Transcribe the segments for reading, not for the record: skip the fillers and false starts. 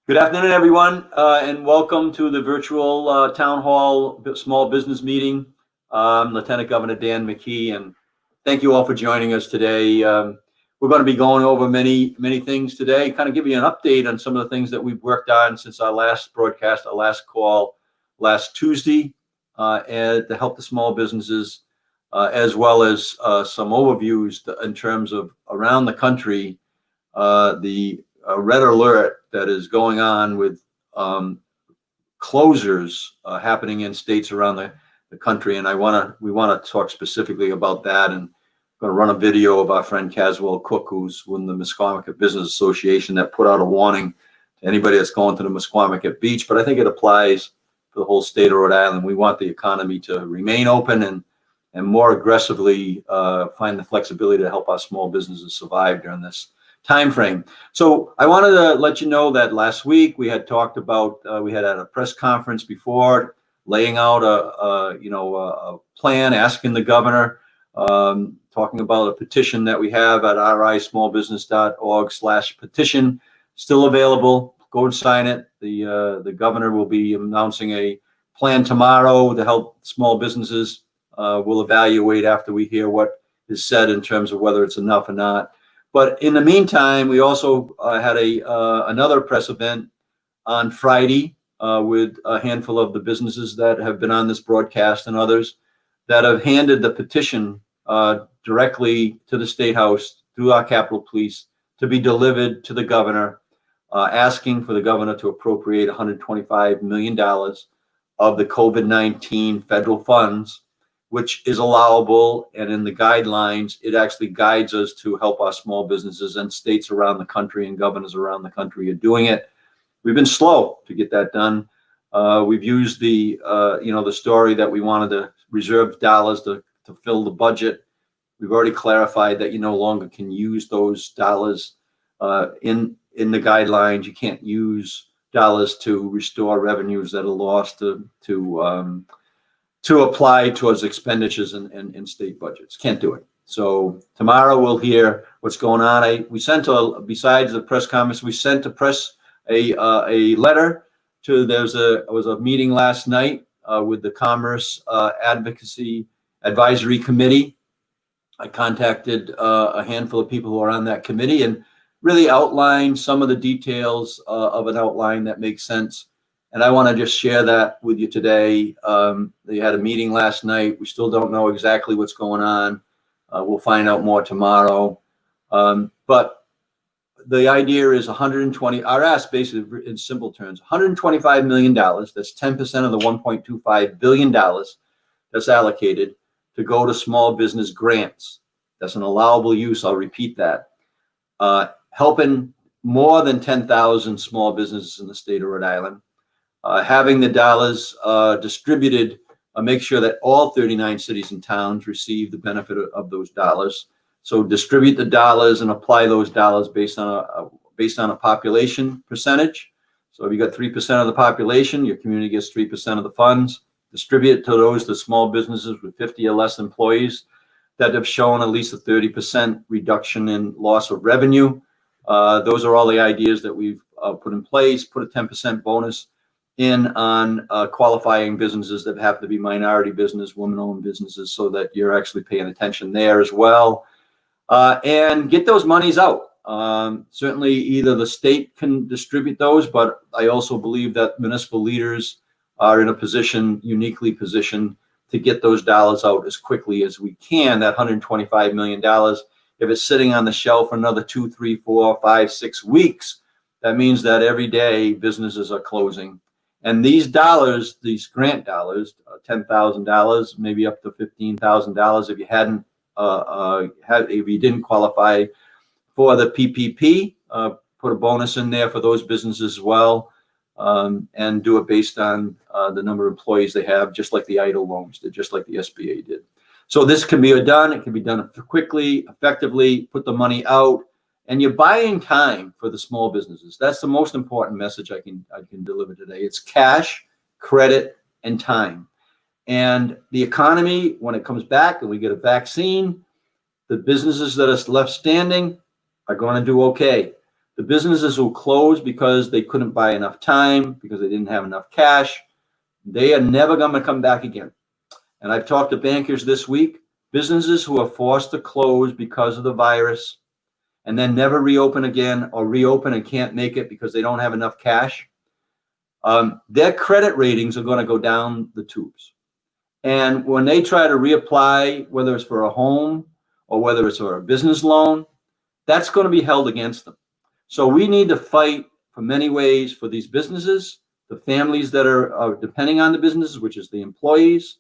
Good afternoon, everyone, and welcome to the virtual town hall small business meeting. Lieutenant Governor Dan McKee, and thank you all for joining us today. We're going to be going over many things today, kind of give you an update on some of the things that we've worked on since our last broadcast, our last call last Tuesday, and to help the small businesses, as well as some overviews in terms of around the country, the red alert that is going on with closures happening in states around the country. And we want to talk specifically about that. And I'm going to run a video of our friend Caswell Cook, who's with the Musquamacut Business Association, that put out a warning to anybody that's going to the Musquamacut Beach. But I think it applies for the whole state of Rhode Island. We want the economy to remain open and more aggressively find the flexibility to help our small businesses survive during this time frame. So I wanted to let you know that last week we had talked about, we had a press conference before laying out a plan, asking the governor, talking about a petition that we have at rismallbusiness.org/petition, still available. Go and sign it. The governor will be announcing a plan tomorrow to help small businesses. We'll evaluate after we hear what is said in terms of whether it's enough or not. But in the meantime, we also had another press event on Friday with a handful of the businesses that have been on this broadcast and others that have handed the petition directly to the State House through our Capitol Police to be delivered to the governor, asking for the governor to appropriate $125 million of the COVID-19 federal funds, which is allowable, and in the guidelines, it actually guides us to help our small businesses, and states around the country and governors around the country are doing it. We've been slow to get that done. We've used the story that we wanted to reserve dollars to fill the budget. We've already clarified that you no longer can use those dollars in the guidelines. You can't use dollars to restore revenues that are lost to apply towards expenditures in state budgets. Can't do it. So tomorrow we'll hear what's going on. We sent besides the press conference, we sent to press a letter to. There was a meeting last night with the Commerce Advocacy Advisory Committee. I contacted a handful of people who are on that committee and really outlined some of the details of an outline that makes sense. And I want to just share that with you today. They had a meeting last night. We still don't know exactly what's going on. We'll find out more tomorrow. But the idea is our ask, basically in simple terms, $125 million. That's 10% of the $1.25 billion that's allocated to go to small business grants. That's an allowable use. I'll repeat that. Helping more than 10,000 small businesses in the state of Rhode Island. Having the dollars distributed, make sure that all 39 cities and towns receive the benefit of those dollars. So distribute the dollars and apply those dollars based on a population percentage. So if you got 3% of the population, your community gets 3% of the funds. Distribute it to the small businesses with 50 or less employees that have shown at least a 30% reduction in loss of revenue. Those are all the ideas that we've put in place. Put a 10% bonus in on qualifying businesses that have to be minority business, women-owned businesses, so that you're actually paying attention there as well. And get those monies out. Certainly either the state can distribute those, but I also believe that municipal leaders are in a position, uniquely positioned, to get those dollars out as quickly as we can. That $125 million, if it's sitting on the shelf for another 2, 3, 4, 5, 6 weeks, that means that every day businesses are closing. And these dollars, these grant dollars, $10,000, maybe up to $15,000, if you didn't qualify for the PPP, put a bonus in there for those businesses as well, and do it based on the number of employees they have, just like the EIDL loans did, just like the SBA did. So this can be done. It can be done quickly, effectively. Put the money out. And you're buying time for the small businesses. That's the most important message I can deliver today. It's cash, credit, and time. And the economy, when it comes back and we get a vaccine, the businesses that are left standing are going to do okay. The businesses who closed because they couldn't buy enough time, because they didn't have enough cash, they are never going to come back again. And I've talked to bankers this week, businesses who are forced to close because of the virus and then never reopen again, or reopen and can't make it because they don't have enough cash. Their credit ratings are going to go down the tubes. And when they try to reapply, whether it's for a home or whether it's for a business loan, that's going to be held against them. So we need to fight for many ways for these businesses, the families that are depending on the businesses, which is the employees,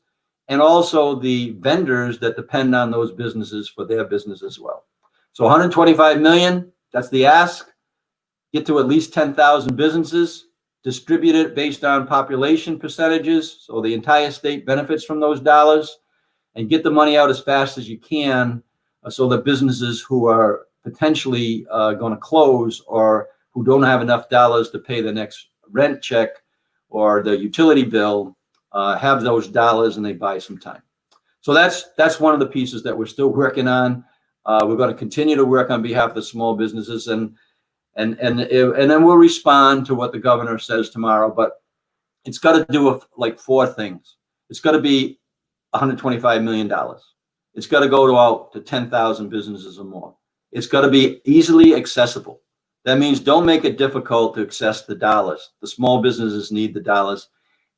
and also the vendors that depend on those businesses for their business as well. So 125 million, that's the ask. Get to at least 10,000 businesses, distribute it based on population percentages, so the entire state benefits from those dollars, and get the money out as fast as you can, so that businesses who are potentially going to close, or who don't have enough dollars to pay the next rent check or the utility bill, have those dollars and they buy some time. So that's one of the pieces that we're still working on. We're going to continue to work on behalf of the small businesses, and then we'll respond to what the governor says tomorrow. But it's got to do like four things. It's got to be $125 million. It's got to go out to 10,000 businesses or more. It's got to be easily accessible. That means don't make it difficult to access the dollars. The small businesses need the dollars.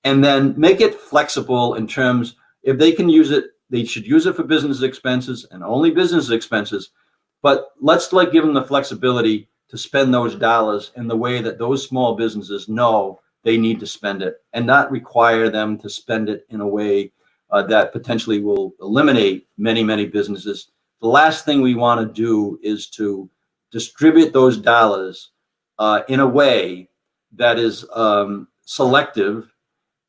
And then make it flexible in terms, if they can use it, they should use it for business expenses and only business expenses. But let's give them the flexibility to spend those dollars in the way that those small businesses know they need to spend it, and not require them to spend it in a way that potentially will eliminate many, many businesses. The last thing we want to do is to distribute those dollars in a way that is selective,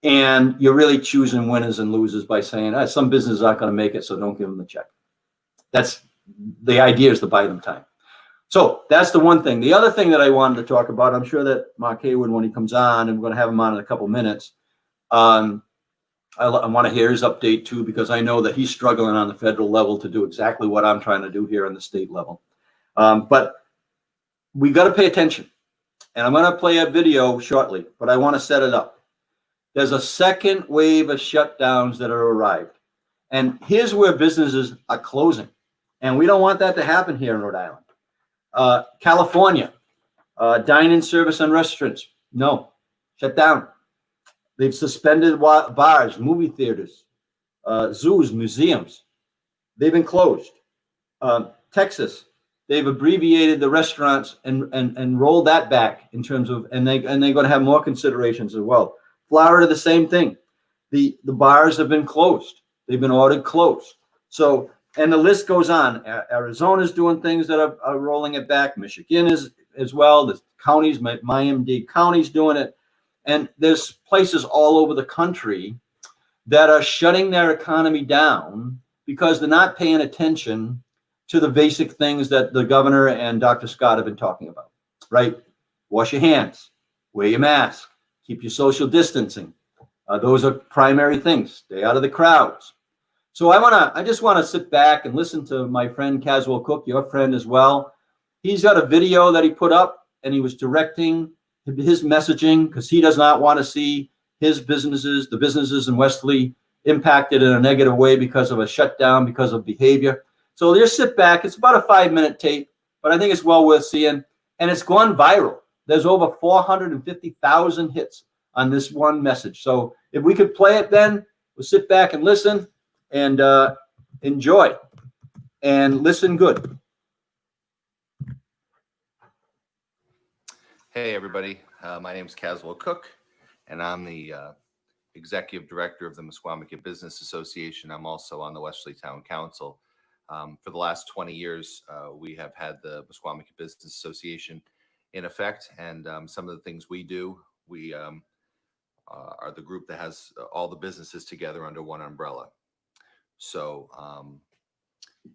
and you're really choosing winners and losers by saying, some businesses aren't going to make it, so don't give them the check. That's the idea, is to buy them time. So that's the one thing. The other thing that I wanted to talk about, I'm sure that Mark Haywood, when he comes on, and we're going to have him on in a couple minutes, I want to hear his update too, because I know that he's struggling on the federal level to do exactly what I'm trying to do here on the state level. But we got to pay attention. And I'm going to play a video shortly, but I want to set it up. There's a second wave of shutdowns that are arrived. And here's where businesses are closing. And we don't want that to happen here in Rhode Island. California, dine-in service and restaurants, no, shut down. They've suspended bars, movie theaters, zoos, museums. They've been closed. Texas, they've abbreviated the restaurants and rolled that back in terms of, and they're going to have more considerations as well. Florida, the same thing. The bars have been closed. They've been ordered closed. So, and the list goes on. Arizona's doing things that are rolling it back. Michigan is as well. The counties, Miami-Dade County's doing it. And there's places all over the country that are shutting their economy down because they're not paying attention to the basic things that the governor and Dr. Scott have been talking about, right? Wash your hands, wear your mask, keep your social distancing. Those are primary things. Stay out of the crowds. So I just want to sit back and listen to my friend Caswell Cook, your friend as well. He's got a video that he put up, and he was directing his messaging because he does not want to see his businesses, the businesses in Westerly, impacted in a negative way because of a shutdown, because of behavior. So just sit back. It's about a 5-minute tape, but I think it's well worth seeing. And it's gone viral. There's over 450,000 hits on this one message. So if we could play it, then we'll sit back and listen and enjoy and listen good. Hey, everybody. My name is Caswell Cook, and I'm the Executive Director of the Mesquamaket Business Association. I'm also on the Westerly Town Council. For the last 20 years, we have had the Mesquamaket Business Association in effect, and some of the things we do, we are the group that has all the businesses together under one umbrella. So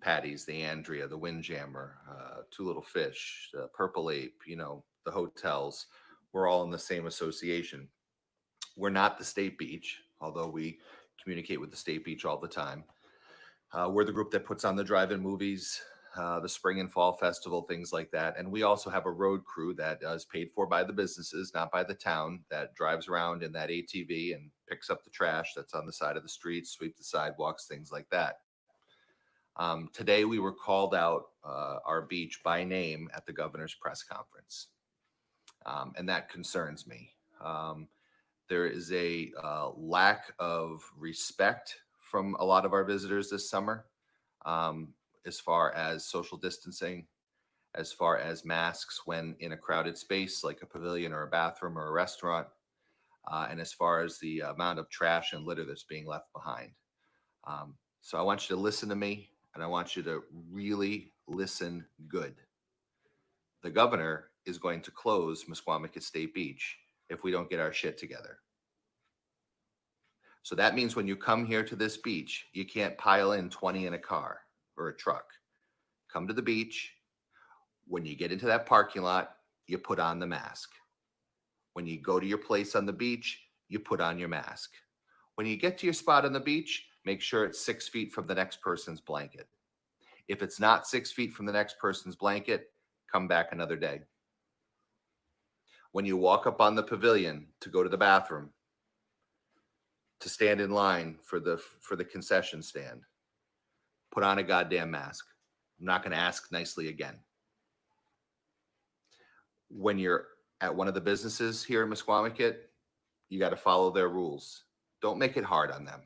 Patty's, the Andrea, the Windjammer, Two Little Fish, Purple Ape, the hotels, we're all in the same association. We're not the State Beach, although we communicate with the State Beach all the time. We're the group that puts on the drive-in movies, the spring and fall festival, things like that. And we also have a road crew that is paid for by the businesses, not by the town, that drives around in that ATV and picks up the trash that's on the side of the street, sweep the sidewalks, things like that. Today we were called out, our beach, by name at the governor's press conference. And that concerns me. There is a lack of respect from a lot of our visitors this summer, as far as social distancing, as far as masks when in a crowded space like a pavilion or a bathroom or a restaurant, and as far as the amount of trash and litter that's being left behind. So I want you to listen to me, and I want you to really listen good. The governor is going to close Mesquamaket State Beach if we don't get our shit together. So that means when you come here to this beach, you can't pile in 20 in a car or a truck. Come to the beach. When you get into that parking lot, you put on the mask. When you go to your place on the beach, you put on your mask. When you get to your spot on the beach, make sure it's 6 feet from the next person's blanket. If it's not 6 feet from the next person's blanket, come back another day. When you walk up on the pavilion to go to the bathroom, to stand in line for the concession stand, put on a goddamn mask. I'm not going to ask nicely again. When you're at one of the businesses here in Mesquamaket, you got to follow their rules. Don't make it hard on them.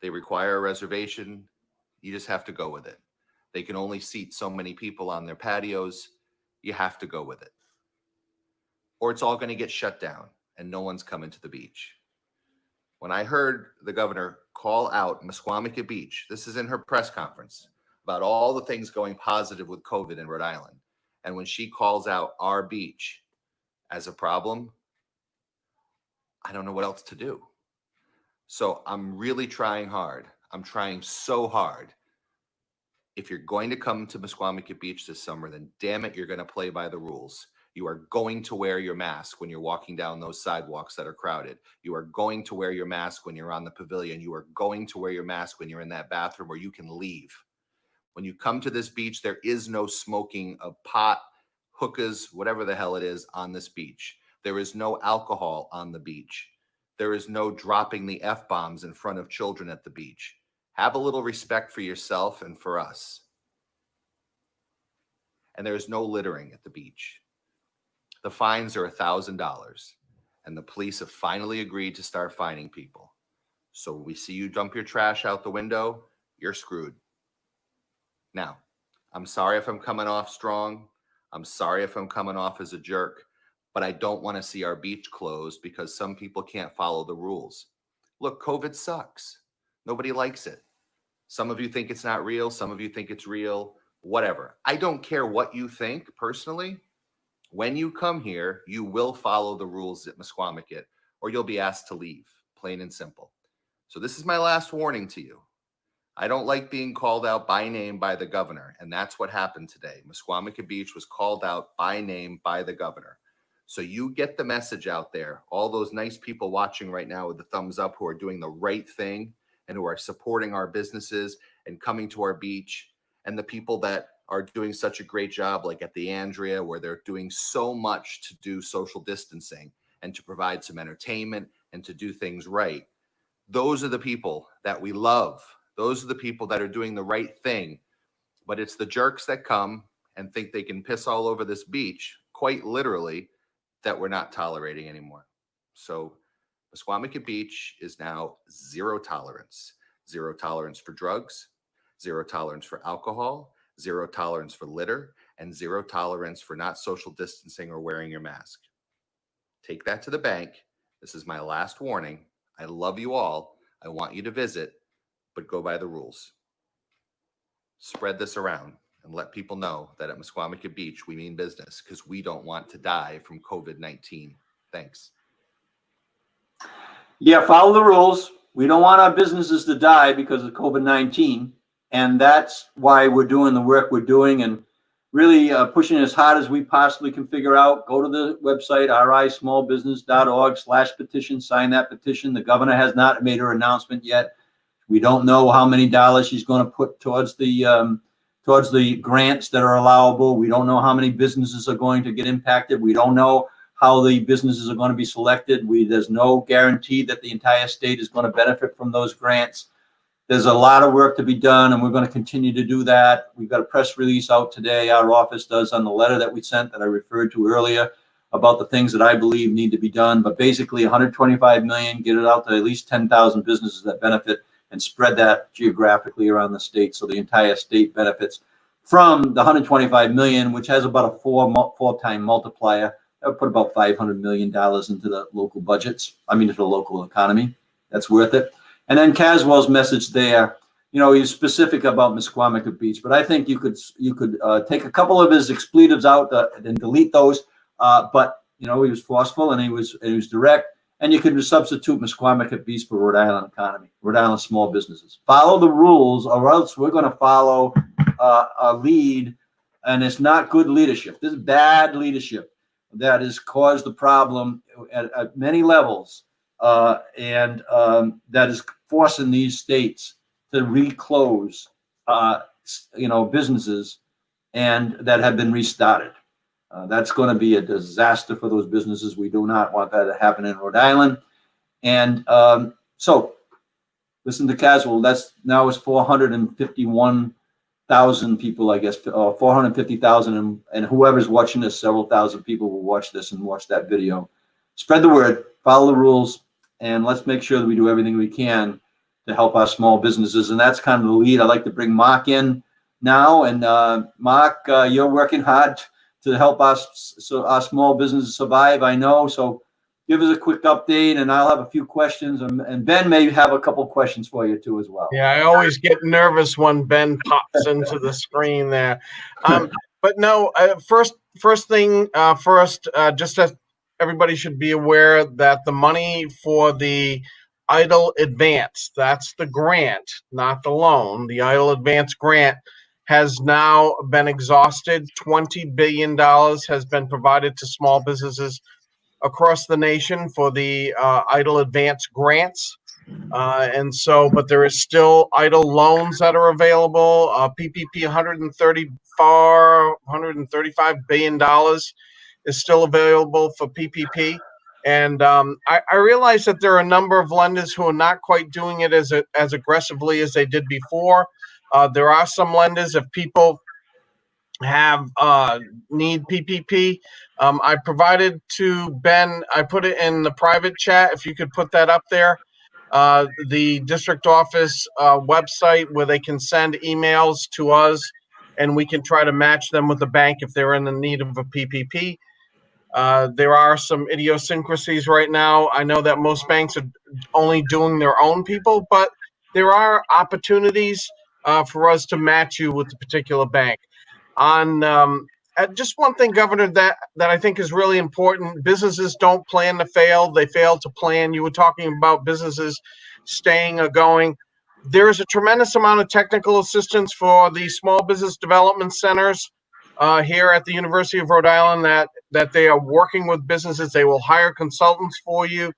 They require a reservation. You just have to go with it. They can only seat so many people on their patios. You have to go with it. Or it's all going to get shut down and no one's coming to the beach. When I heard the governor call out Mesquamaket Beach, this is in her press conference, about all the things going positive with COVID in Rhode Island. And when she calls out our beach as a problem, I don't know what else to do. So I'm really trying hard. I'm trying so hard. If you're going to come to Mesquamaket Beach this summer, then damn it, you're going to play by the rules. You are going to wear your mask when you're walking down those sidewalks that are crowded. You are going to wear your mask when you're on the pavilion. You are going to wear your mask when you're in that bathroom where you can leave. When you come to this beach, there is no smoking of pot, hookahs, whatever the hell it is on this beach. There is no alcohol on the beach. There is no dropping the F-bombs in front of children at the beach. Have a little respect for yourself and for us. And there is no littering at the beach. The fines are $1,000, and the police have finally agreed to start fining people. So when we see you dump your trash out the window, you're screwed. Now, I'm sorry if I'm coming off strong. I'm sorry if I'm coming off as a jerk, but I don't want to see our beach closed because some people can't follow the rules. Look, COVID sucks. Nobody likes it. Some of you think it's not real. Some of you think it's real. Whatever. I don't care what you think personally. When you come here, you will follow the rules at Mesquamaket, or you'll be asked to leave, plain and simple. So this is my last warning to you. I don't like being called out by name by the governor, and that's what happened today. Mesquamaket Beach was called out by name by the governor. So you get the message out there, all those nice people watching right now with the thumbs up who are doing the right thing and who are supporting our businesses and coming to our beach, and the people that are doing such a great job, like at the Andrea, where they're doing so much to do social distancing and to provide some entertainment and to do things right. Those are the people that we love. Those are the people that are doing the right thing. But it's the jerks that come and think they can piss all over this beach, quite literally, that we're not tolerating anymore. So Mesquamaket Beach is now zero tolerance. Zero tolerance for drugs, zero tolerance for alcohol, zero tolerance for litter, and zero tolerance for not social distancing or wearing your mask. Take that to the bank. This is my last warning. I love you all. I want you to visit, but go by the rules. Spread this around and let people know that at Mesquamaket Beach, we mean business because we don't want to die from COVID-19. Thanks. Yeah, follow the rules. We don't want our businesses to die because of COVID-19. And that's why we're doing the work we're doing and really pushing as hard as we possibly can figure out. Go to the website, rismallbusiness.org/petition, sign that petition. The governor has not made her announcement yet. We don't know how many dollars she's going to put towards the towards the grants that are allowable. We don't know how many businesses are going to get impacted. We don't know how the businesses are going to be selected. There's no guarantee that the entire state is going to benefit from those grants. There's a lot of work to be done, and we're going to continue to do that. We've got a press release out today, our office does, on the letter that we sent that I referred to earlier about the things that I believe need to be done. But basically 125 million, get it out to at least 10,000 businesses that benefit, and spread that geographically around the state so the entire state benefits from the 125 million, which has about a four-time multiplier. That would put about $500 million into the local budgets. Into the local economy. That's worth it. And then Caswell's message there, he's specific about Misquamicut Beach, but I think you could take a couple of his expletives out and delete those. But he was forceful and he was direct. And you could substitute Misquamicut Beach for Rhode Island economy, Rhode Island small businesses. Follow the rules, or else we're going to follow a lead, and it's not good leadership. This is bad leadership that has caused the problem at many levels, and that is forcing these states to reclose, businesses, and that have been restarted. That's going to be a disaster for those businesses. We do not want that to happen in Rhode Island. And so listen to Caswell. That's now is 451,000 people, I guess, 450,000. And whoever's watching this, several thousand people will watch this and watch that video. Spread the word, follow the rules, and let's make sure that we do everything we can to help our small businesses. And that's kind of the lead. I'd like to bring Mark in now. And Mark, you're working hard to help us, so our small businesses survive, I know. So give us a quick update, and I'll have a few questions, and Ben may have a couple questions for you too as well. Yeah, I always get nervous when Ben pops into the screen there. But no, first thing first, just as everybody should be aware that the money for the EIDL Advance, that's the grant, not the loan, the EIDL Advance grant, has now been exhausted. $20 billion has been provided to small businesses across the nation for the EIDL Advance grants. But there is still EIDL loans that are available. PPP $135 billion is still available for PPP. And I realize that there are a number of lenders who are not quite doing it as aggressively as they did before. There are some lenders, if people have need PPP, I provided to Ben, I put it in the private chat, if you could put that up there, the district office website where they can send emails to us, and we can try to match them with the bank if they're in the need of a PPP. There are some idiosyncrasies right now. I know that most banks are only doing their own people, but there are opportunities for us to match you with the particular bank. On just one thing, Governor, that I think is really important: businesses don't plan to fail; they fail to plan. You were talking about businesses staying or going. There is a tremendous amount of technical assistance for the small business development centers here at the University of Rhode Island that they are working with businesses. They will hire consultants for you.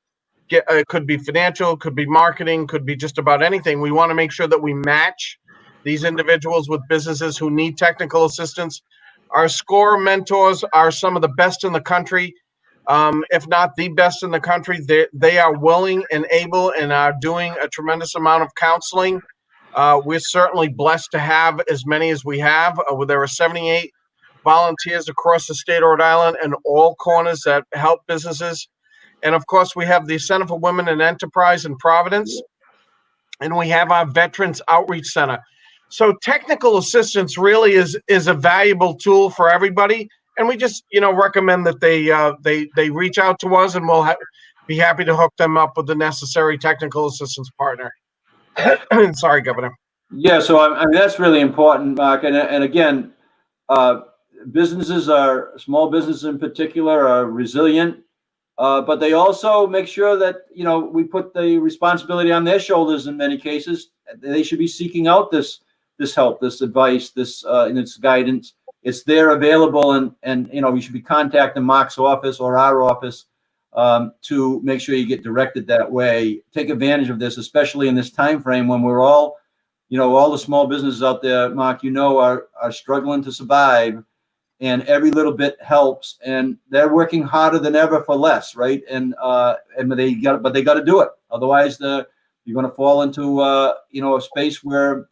It could be financial, could be marketing, could be just about anything. We want to make sure that we match these individuals with businesses who need technical assistance. Our SCORE mentors are some of the best in the country, if not the best in the country. They are willing and able and are doing a tremendous amount of counseling. We're certainly blessed to have as many as we have. There are 78 volunteers across the state of Rhode Island and all corners that help businesses. And of course, we have the Center for Women in Enterprise in Providence, and we have our Veterans Outreach Center. So technical assistance really is a valuable tool for everybody, and we just recommend that they reach out to us, and we'll be happy to hook them up with the necessary technical assistance partner. Sorry, Governor. Yeah, so I mean that's really important, Mark. And again, small businesses in particular are resilient, but they also make sure that we put the responsibility on their shoulders in many cases. They should be seeking out this help, this advice, and its guidance. It's there available, and you should be contacting Mark's office or our office to make sure you get directed that way. Take advantage of this, especially in this time frame when we're all all the small businesses out there, Mark, are struggling to survive, and every little bit helps, and they're working harder than ever for less, right? And they got to do it. Otherwise, you're going to fall into a space where,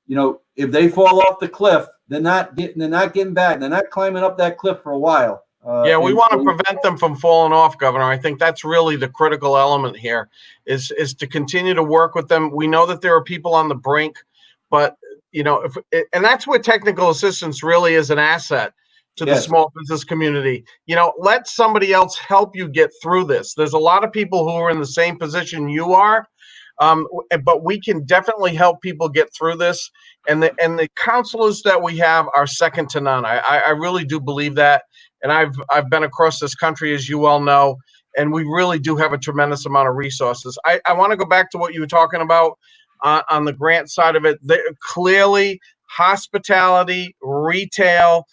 if they fall off the cliff, they're not getting back. They're not climbing up that cliff for a while. Yeah, we want to prevent them from falling off, Governor. I think that's really the critical element here is to continue to work with them. We know that there are people on the brink, but and that's where technical assistance really is an asset to the small business community. Let somebody else help you get through this. There's a lot of people who are in the same position you are, but we can definitely help people get through this. And the counselors that we have are second to none. I really do believe that. And I've been across this country, as you well know, and we really do have a tremendous amount of resources. I want to go back to what you were talking about on the grant side of it. Clearly, hospitality, retail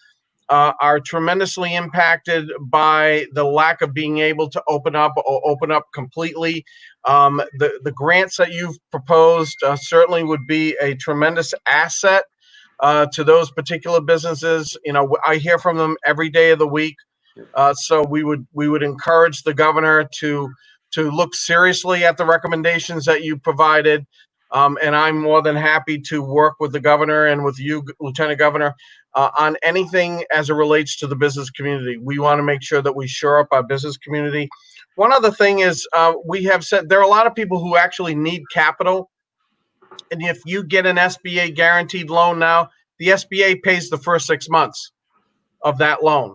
are tremendously impacted by the lack of being able to open up completely. The grants that you've proposed certainly would be a tremendous asset to those particular businesses. I hear from them every day of the week. So we would encourage the governor to look seriously at the recommendations that you provided. And I'm more than happy to work with the governor and with you, Lieutenant Governor, on anything as it relates to the business community. We want to make sure that we shore up our business community. One other thing is we have said there are a lot of people who actually need capital. And if you get an SBA guaranteed loan now, the SBA pays the first 6 months of that loan.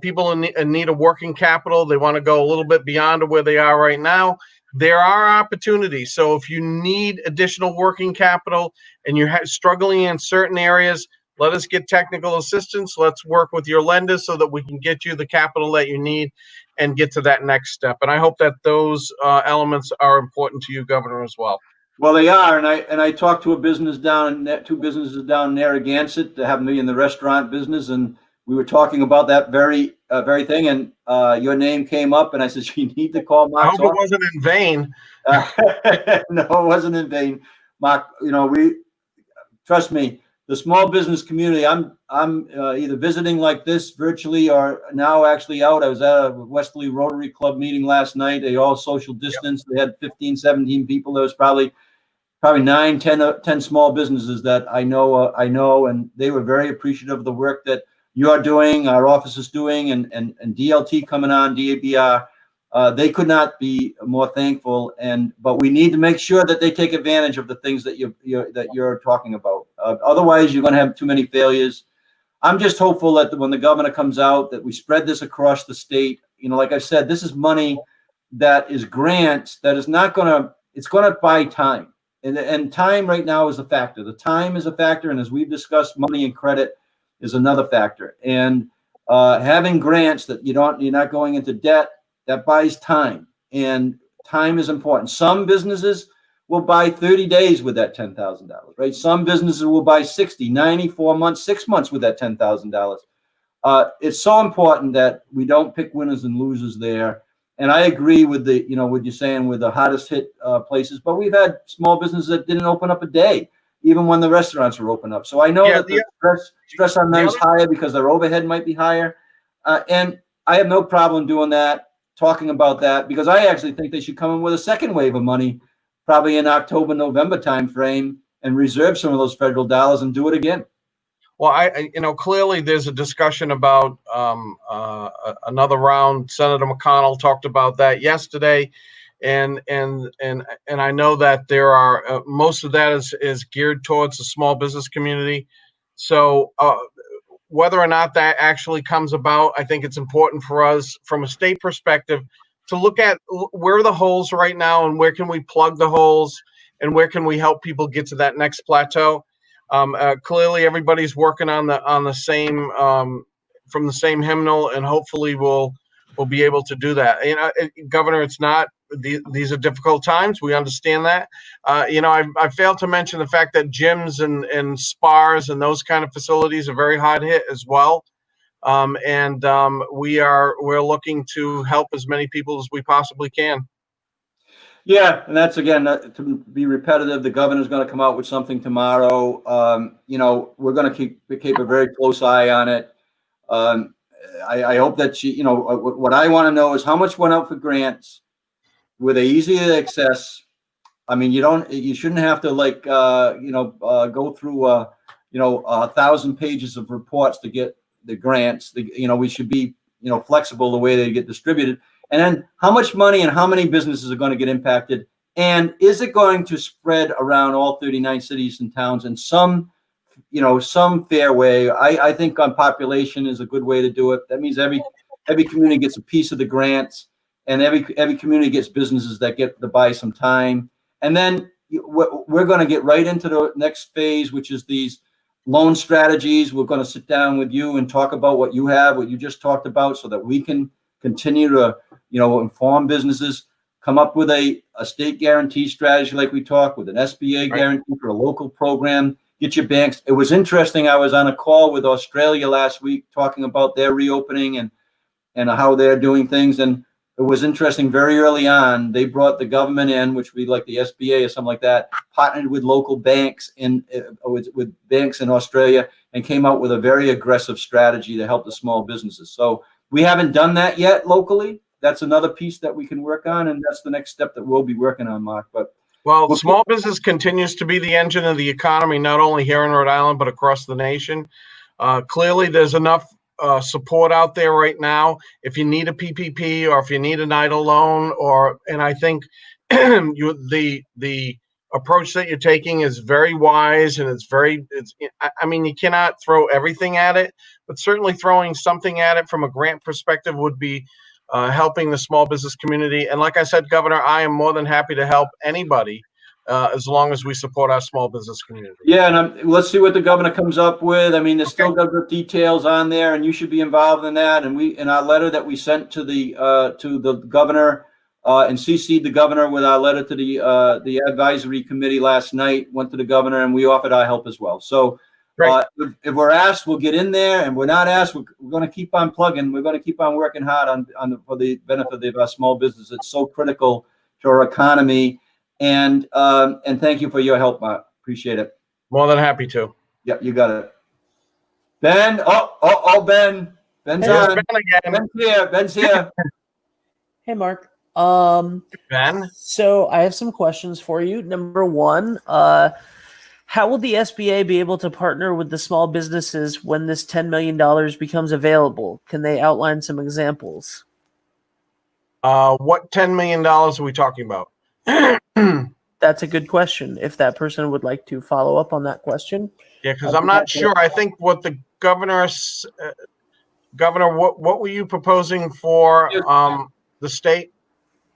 People in need of working capital, they want to go a little bit beyond where they are right now. There are opportunities. So if you need additional working capital and you're struggling in certain areas, let us get technical assistance. Let's work with your lenders so that we can get you the capital that you need and get to that next step. And I hope that those elements are important to you, Governor, as well. Well, they are, and I talked to two businesses down in Narragansett that have me in the restaurant business, and we were talking about that very thing, and your name came up, and I said, you need to call Mark. I hope it wasn't in vain. No, it wasn't in vain, Mark. Trust me, the small business community. I'm either visiting like this virtually or now actually out. I was at a Westerly Rotary Club meeting last night. They all social distance. They had 15, 17 people. There was probably 9, 10 small businesses that I know, and they were very appreciative of the work that you are doing, our office is doing, and DLT coming on, DABR. They could not be more thankful, but we need to make sure that they take advantage of the things that you're talking about. Otherwise, you're going to have too many failures. I'm just hopeful that when the governor comes out, that we spread this across the state. Like I said, this is money that is grants that is not going to. It's going to buy time, and time right now is a factor. The time is a factor, and as we've discussed, money and credit is another factor. And having grants that you're not going into debt. That buys time, and time is important. Some businesses will buy 30 days with that $10,000, right? Some businesses will buy 60, 90, 4 months, 6 months with that $10,000. It's so important that we don't pick winners and losers there. And I agree with what you're saying with the hardest hit places, but we've had small businesses that didn't open up a day, even when the restaurants were open up. So I know that the stress on them is higher because their overhead might be higher. And I have no problem doing that. Talking about that, because I actually think they should come in with a second wave of money, probably in October, November timeframe, and reserve some of those federal dollars and do it again. Well, clearly there's a discussion about another round. Senator McConnell talked about that yesterday, and I know that there are most of that is geared towards the small business community. So. Whether or not that actually comes about, I think it's important for us from a state perspective to look at where are the holes right now and where can we plug the holes and where can we help people get to that next plateau. Clearly, everybody's working on the same from the same hymnal, and hopefully we'll be able to do that. Governor, it's not. These are difficult times. We understand that. I failed to mention the fact that gyms and spas and those kind of facilities are very hard hit as well. We're looking to help as many people as we possibly can. Yeah, and that's again to be repetitive. The governor's going to come out with something tomorrow. We're going to keep a very close eye on it. I hope that what I want to know is how much went out for grants. Were they easy to access? I mean, you shouldn't have to go through 1,000 pages of reports to get the grants. We should be flexible the way they get distributed. And then how much money and how many businesses are going to get impacted? And is it going to spread around all 39 cities and towns in some fair way? I think on population is a good way to do it. That means every community gets a piece of the grants, and every community gets businesses that get to buy some time. And then we're going to get right into the next phase, which is these loan strategies. We're going to sit down with you and talk about what you just talked about, so that we can continue to inform businesses, come up with a state guarantee strategy like we talked, with an SBA guarantee for a local program, get your banks. It was interesting. I was on a call with Australia last week talking about their reopening and how they're doing things. And it was interesting. Very early on, they brought the government in, which would be like the SBA or something like that, partnered with local banks with banks in Australia, and came out with a very aggressive strategy to help the small businesses. So we haven't done that yet locally. That's another piece that we can work on, and that's the next step that we'll be working on, Mark. But small business continues to be the engine of the economy, not only here in Rhode Island, but across the nation. Clearly, there's enough support out there right now. If you need a PPP or if you need an EIDL loan, and I think the approach that you're taking is very wise, and you cannot throw everything at it, but certainly throwing something at it from a grant perspective would be helping the small business community. And like I said, Governor, I am more than happy to help anybody as long as we support our small business community. Yeah, and let's see what the governor comes up with. I mean, there's still got the details on there, and you should be involved in that. And we, in our letter that we sent to the governor, and CC'd the governor with our letter to the advisory committee last night, went to the governor, and we offered our help as well. So if we're asked, we'll get in there, and we're not asked, we're going to keep on plugging. We're going to keep on working hard for the benefit of our small business. It's so critical to our economy. And thank you for your help, Mark. Appreciate it. More than happy to. Yep, you got it. Ben, Ben. Ben's on. Ben again. Ben's here. Hey, Mark. Ben? So I have some questions for you. Number one, how will the SBA be able to partner with the small businesses when this $10 million becomes available? Can they outline some examples? What $10 million are we talking about? That's a good question. If that person would like to follow up on that question. Yeah, because I'm not sure. I think what the governor, what were you proposing for the state?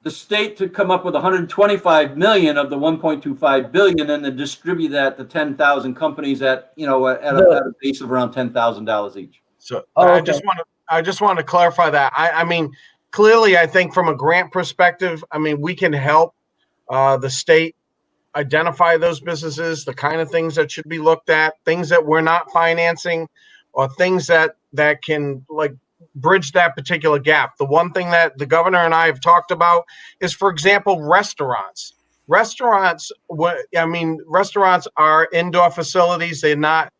The state to come up with 125 million of the 1.25 billion, and to distribute that to 10,000 companies at a base of around $10,000 each. So I just want to clarify that. I mean, clearly, I think from a grant perspective, I mean, we can help the state identify those businesses, the kind of things that should be looked at, things that we're not financing, or things that can bridge that particular gap. The one thing that the governor and I have talked about is, for example, restaurants. Restaurants are indoor facilities. They're not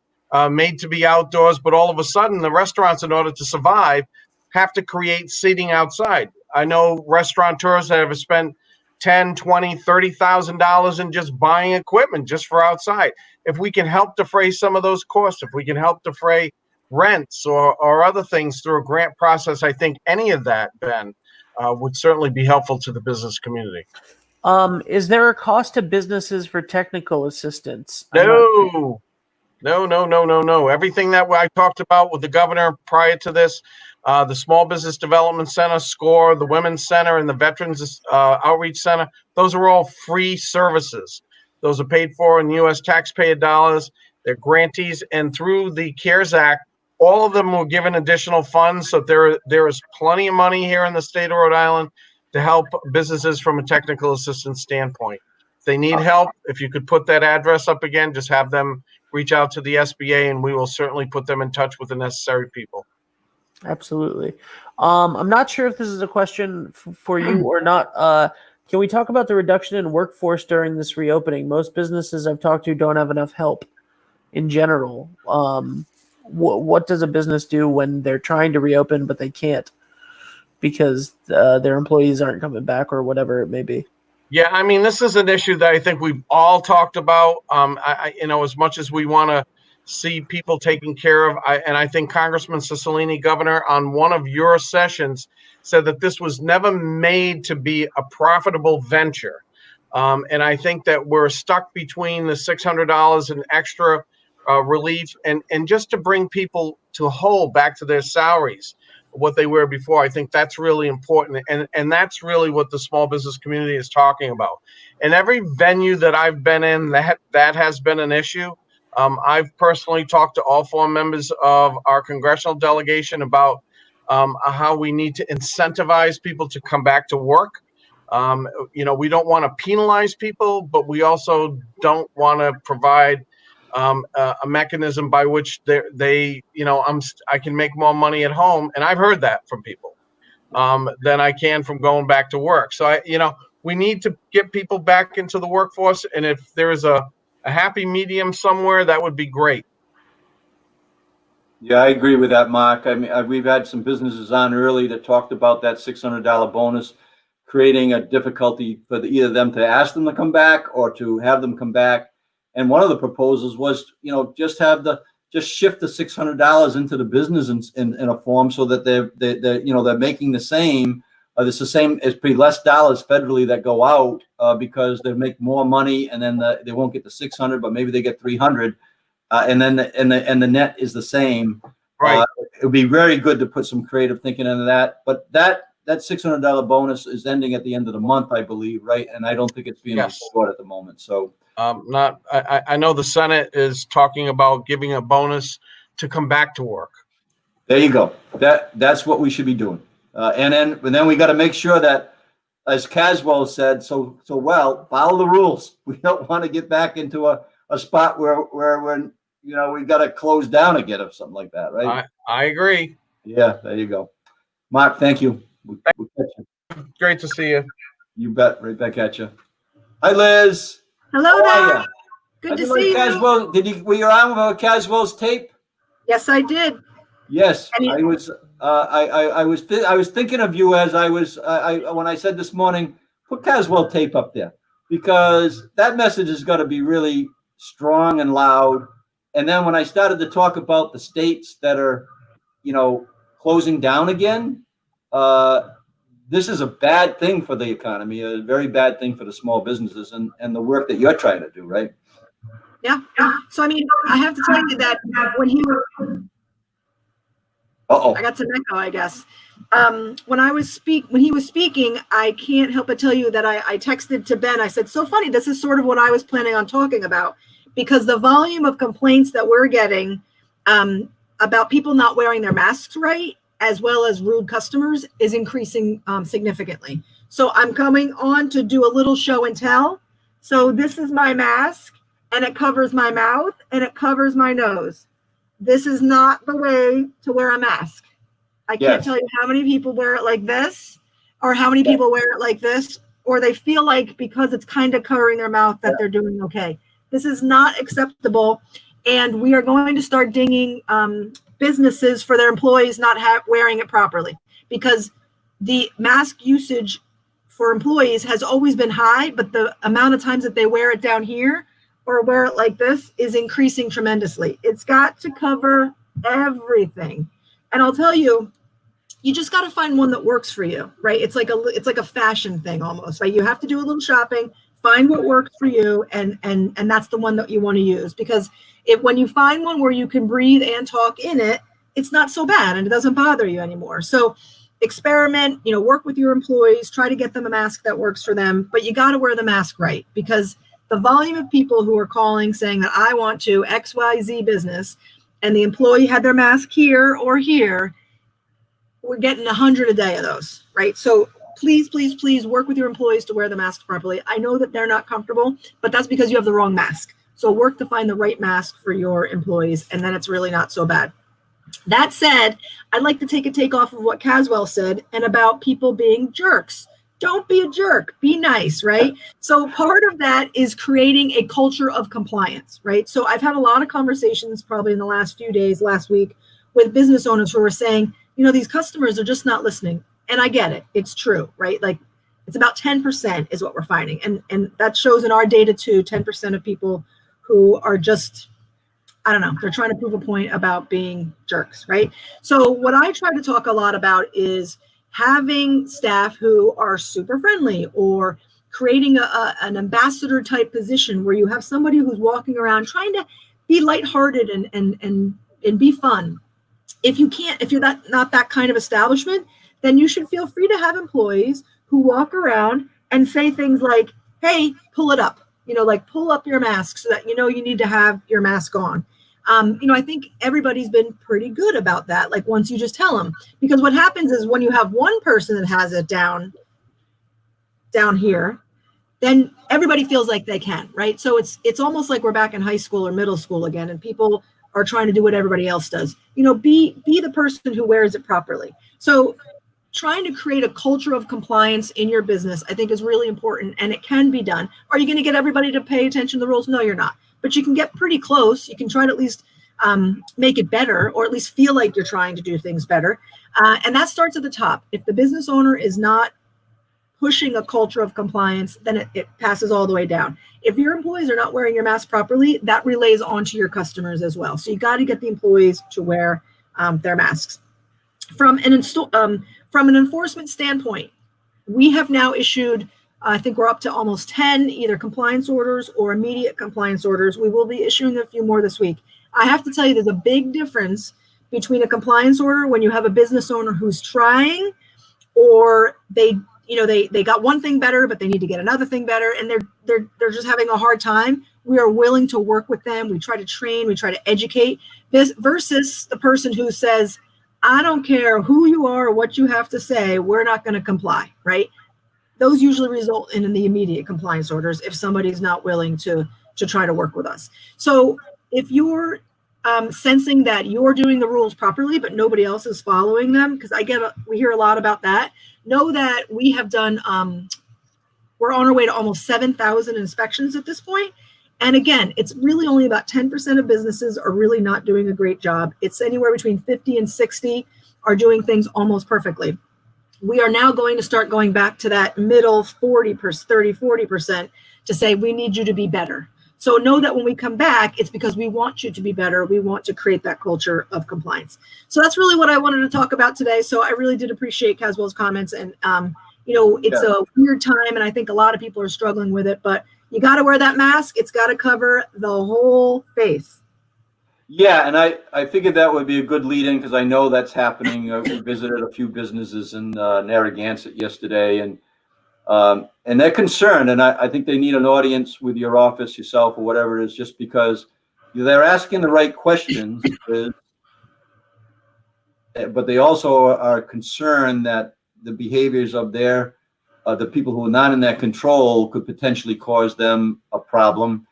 made to be outdoors, but all of a sudden the restaurants, in order to survive, have to create seating outside. I know restaurateurs that have spent $10,000, $20,000, $30,000 in just buying equipment just for outside. If we can help defray some of those costs, if we can help defray rents or other things through a grant process, I think any of that, Ben, would certainly be helpful to the business community. Is there a cost to businesses for technical assistance? No. Everything that I talked about with the governor prior to this, the Small Business Development Center, SCORE, the Women's Center, and the Veterans Outreach Center, those are all free services. Those are paid for in U.S. taxpayer dollars. They're grantees. And through the CARES Act, all of them were given additional funds. So there is plenty of money here in the state of Rhode Island to help businesses from a technical assistance standpoint. If they need help, if you could put that address up again, just have them reach out to the SBA, and we will certainly put them in touch with the necessary people. Absolutely. I'm not sure if this is a question for you or not. Can we talk about the reduction in workforce during this reopening? Most businesses I've talked to don't have enough help in general. What does a business do when they're trying to reopen but they can't because their employees aren't coming back or whatever it may be? Yeah, I mean, this is an issue that I think we've all talked about. As much as we want to see people taken care of, I think Congressman Cicilline, Governor, on one of your sessions said that this was never made to be a profitable venture. And I think that we're stuck between the $600 and extra relief and just to bring people to whole back to their salaries, what they were before. I think that's really important. And that's really what the small business community is talking about. And every venue that I've been in, that has been an issue. I've personally talked to all 4 members of our congressional delegation about how we need to incentivize people to come back to work. We don't want to penalize people, but we also don't want to provide a mechanism by which I can make more money at home, and I've heard that from people than I can from going back to work. So we need to get people back into the workforce, and if there is a happy medium somewhere, that would be great. Yeah, I agree with that, Mark. I mean, we've had some businesses on early that talked about that $600 bonus creating a difficulty for either them to ask them to come back or to have them come back. And one of the proposals was, just shift the $600 into the business in a form so that they're making the same. It's the same. It's pretty less dollars federally that go out because they make more money, and then they won't get the 600, but maybe they get 300, and then the net is the same. Right. It would be very good to put some creative thinking into that. But that $600 bonus is ending at the end of the month, I believe, right? And I don't think it's being restored at the moment. So. I know the Senate is talking about giving a bonus to come back to work. There you go. That's what we should be doing. And then we got to make sure that, as Caswell said, so well, follow the rules. We don't want to get back into a spot where we got to close down again or something like that, right? I agree. Yeah, there you go. Mark, thank you. We'll catch you. Great to see you. You bet. Right back at you. Hi, Liz. Hello How are there. ya? Good to see you. Caswell, were you on with Caswell's tape? Yes, I did. Yes, I was. I was thinking of you as when I said this morning, put Caswell tape up there because that message has got to be really strong and loud. And then when I started to talk about the states that are, closing down again, this is a bad thing for the economy, a very bad thing for the small businesses and the work that you're trying to do, right? Yeah. So, I have to tell you that when he was, I got some echo, I guess. When he was speaking, I can't help but tell you that I texted to Ben. I said, so funny. This is sort of what I was planning on talking about because the volume of complaints that we're getting about people not wearing their masks right, as well as rude customers, is increasing significantly. So I'm coming on to do a little show and tell. So this is my mask, and it covers my mouth, and it covers my nose. This is not the way to wear a mask. I can't tell you how many people wear it like this, or how many people wear it like this, or they feel like because it's kind of covering their mouth that they're doing okay. This is not acceptable, and we are going to start dinging businesses for their employees not wearing it properly because the mask usage for employees has always been high, but the amount of times that they wear it down here or wear it like this is increasing tremendously. It's got to cover everything. And I'll tell you, you just got to find one that works for you, right? It's like a fashion thing almost, right? You have to do a little shopping, find what works for you, and that's the one that you want to use because when you find one where you can breathe and talk in it, it's not so bad and it doesn't bother you anymore. So experiment, work with your employees, try to get them a mask that works for them, but you got to wear the mask right because the volume of people who are calling saying that I want to XYZ business and the employee had their mask here or here, we're getting 100 a day of those, right? So please, please, please work with your employees to wear the mask properly. I know that they're not comfortable, but that's because you have the wrong mask. So work to find the right mask for your employees, and then it's really not so bad. That said, I'd like to take off of what Caswell said and about people being jerks. Don't be a jerk, be nice, right? So part of that is creating a culture of compliance, right? So I've had a lot of conversations probably in the last few days, last week, with business owners who are saying, these customers are just not listening. And I get it. It's true, right? Like it's about 10% is what we're finding. And that shows in our data too, 10% of people who are just, I don't know, they're trying to prove a point about being jerks, right? So what I try to talk a lot about is having staff who are super friendly, or creating an ambassador type position where you have somebody who's walking around trying to be lighthearted and be fun. If you're not that kind of establishment, then you should feel free to have employees who walk around and say things like, hey, pull it up, like pull up your mask so that you need to have your mask on. I think everybody's been pretty good about that. Like once you just tell them, because what happens is when you have one person that has it down here, then everybody feels like they can, right? So it's almost like we're back in high school or middle school again, and people are trying to do what everybody else does. Be the person who wears it properly. So trying to create a culture of compliance in your business, I think, is really important, and it can be done. Are you going to get everybody to pay attention to the rules? No, you're not. But you can get pretty close. You can try to at least make it better, or at least feel like you're trying to do things better. And that starts at the top. If the business owner is not pushing a culture of compliance, then it passes all the way down. If your employees are not wearing your mask properly, that relays onto your customers as well. So you got to get the employees to wear their masks. From an enforcement standpoint, we have now issued, I think we're up to almost 10 either compliance orders or immediate compliance orders. We will be issuing a few more this week. I have to tell you, there's a big difference between a compliance order when you have a business owner who's trying, or they got one thing better, but they need to get another thing better, and they're just having a hard time. We are willing to work with them. We try to train, we try to educate, this versus the person who says, I don't care who you are or what you have to say, we're not going to comply, right? Those usually result in the immediate compliance orders if somebody's not willing to try to work with us. So if you're sensing that you're doing the rules properly, but nobody else is following them, because we hear a lot about that, know that we have done, we're on our way to almost 7,000 inspections at this point. And again, it's really only about 10% of businesses are really not doing a great job. It's anywhere between 50 and 60 are doing things almost perfectly. We are now going to start going back to that middle 40% to say, we need you to be better. So know that when we come back, it's because we want you to be better. We want to create that culture of compliance. So that's really what I wanted to talk about today. So I really did appreciate Caswell's comments. And, it's a weird time, and I think a lot of people are struggling with it, but you got to wear that mask. It's got to cover the whole face. Yeah, and I figured that would be a good lead-in because I know that's happening. We visited a few businesses in Narragansett yesterday, and they're concerned, and I think they need an audience with your office, yourself, or whatever it is, just because they're asking the right questions, but they also are concerned that the behaviors of the people who are not in their control could potentially cause them a problem.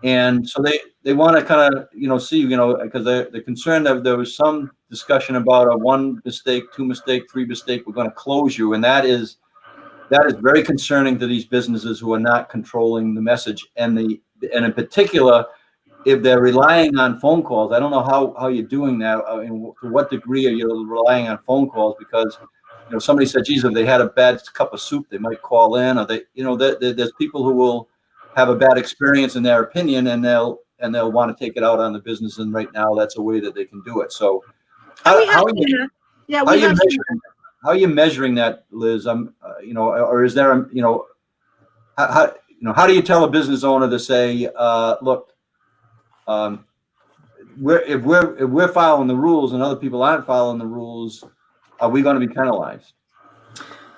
And so they want to kind of, see, because they're concerned that there was some discussion about a 1 mistake, 2 mistake, 3 mistake, we're going to close you. And that is very concerning to these businesses who are not controlling the message. And in particular, if they're relying on phone calls, I don't know how you're doing that. I mean, to what degree are you relying on phone calls? Because somebody said, geez, if they had a bad cup of soup, they might call in, or there's people who will have a bad experience in their opinion, and they'll want to take it out on the business. And right now, that's a way that they can do it. So, how are you measuring that, Liz? Or is there, how do you tell a business owner to say, look, if we're following the rules and other people aren't following the rules, are we going to be penalized?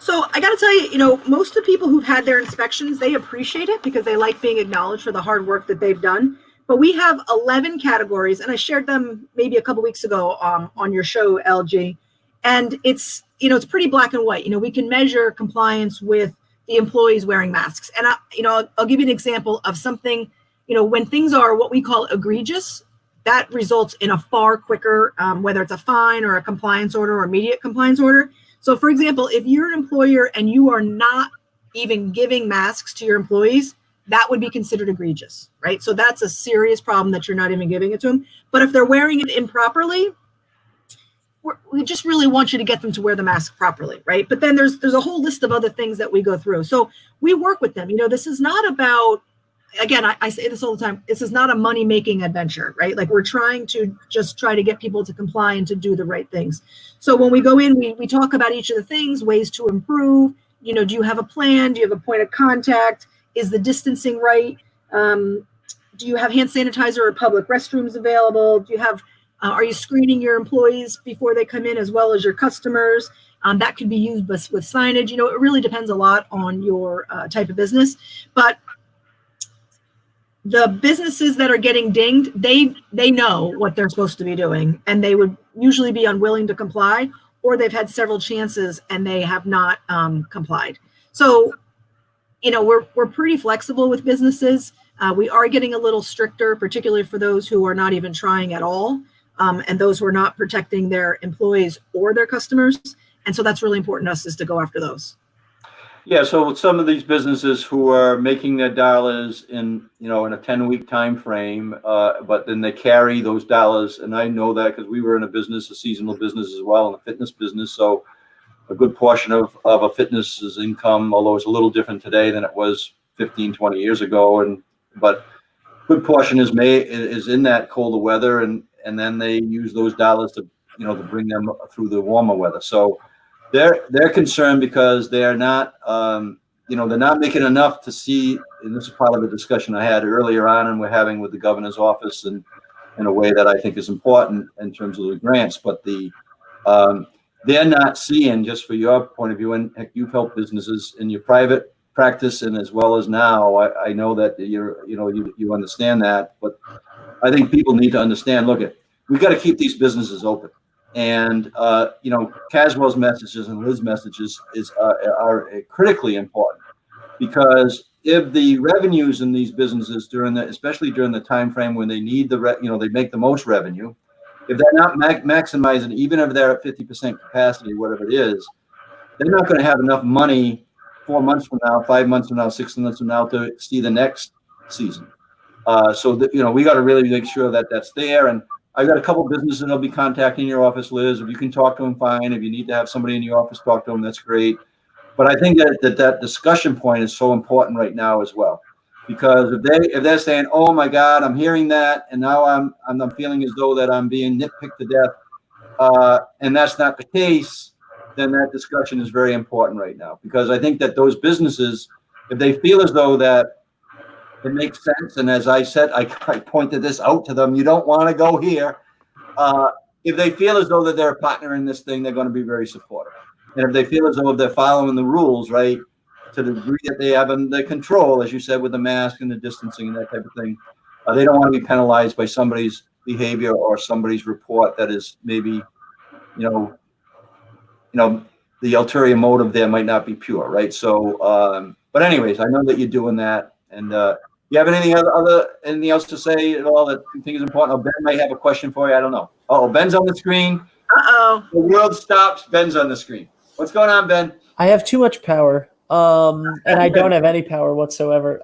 So I got to tell you, most of the people who've had their inspections, they appreciate it because they like being acknowledged for the hard work that they've done. But we have 11 categories, and I shared them maybe a couple weeks ago on your show, LG. And it's pretty black and white. We can measure compliance with the employees wearing masks. And I'll give you an example of something, when things are what we call egregious, that results in a far quicker, whether it's a fine or a compliance order or immediate compliance order. So for example, if you're an employer and you are not even giving masks to your employees, that would be considered egregious, right? So that's a serious problem that you're not even giving it to them. But if they're wearing it improperly, we just really want you to get them to wear the mask properly, right? But then there's a whole list of other things that we go through. So we work with them. This is not about, again, I say this all the time, this is not a money-making adventure, right? Like, we're trying to try to get people to comply and to do the right things. So when we go in, we talk about each of the things, ways to improve. Do you have a plan? Do you have a point of contact? Is the distancing right? Do you have hand sanitizer or public restrooms available? Do you have are you screening your employees before they come in as well as your customers? That could be used with signage. It really depends a lot on your type of business. But the businesses that are getting dinged, they know what they're supposed to be doing, and they would usually be unwilling to comply, or they've had several chances and they have not complied. So, we're pretty flexible with businesses. We are getting a little stricter, particularly for those who are not even trying at all. And those who are not protecting their employees or their customers. And so that's really important to us, is to go after those. Yeah, so with some of these businesses who are making their dollars in a 10-week time frame, but then they carry those dollars, and I know that because we were in a seasonal business as well, in the fitness business. So a good portion of a fitness's income, although it's a little different today than it was 15, 20 years ago, but good portion is in that colder weather, and then they use those dollars to bring them through the warmer weather. So they're concerned because they're not they're not making enough to see, and this is part of the discussion I had earlier on and we're having with the governor's office, and in a way that I think is important in terms of the grants, but they're not seeing, just for your point of view, and heck, you've helped businesses in your private practice and as well as now. I know that you understand that, but I think people need to understand, we've got to keep these businesses open. And, Caswell's messages and Liz's messages are critically important, because if the revenues in these businesses especially during the time frame when they need they make the most revenue, if they're not maximizing, even if they're at 50% capacity, whatever it is, they're not going to have enough money 4 months from now, 5 months from now, 6 months from now to see the next season. So we got to really make sure that that's there. And I've got a couple of businesses that'll be contacting your office, Liz. If you can talk to them, fine. If you need to have somebody in your office talk to them, that's great. But I think that discussion point is so important right now as well, because if they're saying, "Oh my God, I'm hearing that, and now I'm feeling as though that I'm being nitpicked to death," and that's not the case, then that discussion is very important right now, because I think that those businesses, if they feel as though that it makes sense, and as I said, I pointed this out to them, you don't want to go here. If they feel as though that they're a partner in this thing, they're going to be very supportive. And if they feel as though they're following the rules, right, to the degree that they have under control, as you said, with the mask and the distancing and that type of thing, they don't want to be penalized by somebody's behavior or somebody's report that is maybe, the ulterior motive there might not be pure, right? So, but anyways, I know that you're doing that. And you have anything else to say at all that you think is important? Oh, Ben might have a question for you. I don't know. Oh, Ben's on the screen. Uh-oh. The world stops. Ben's on the screen. What's going on, Ben? I have too much power, and I don't have any power whatsoever.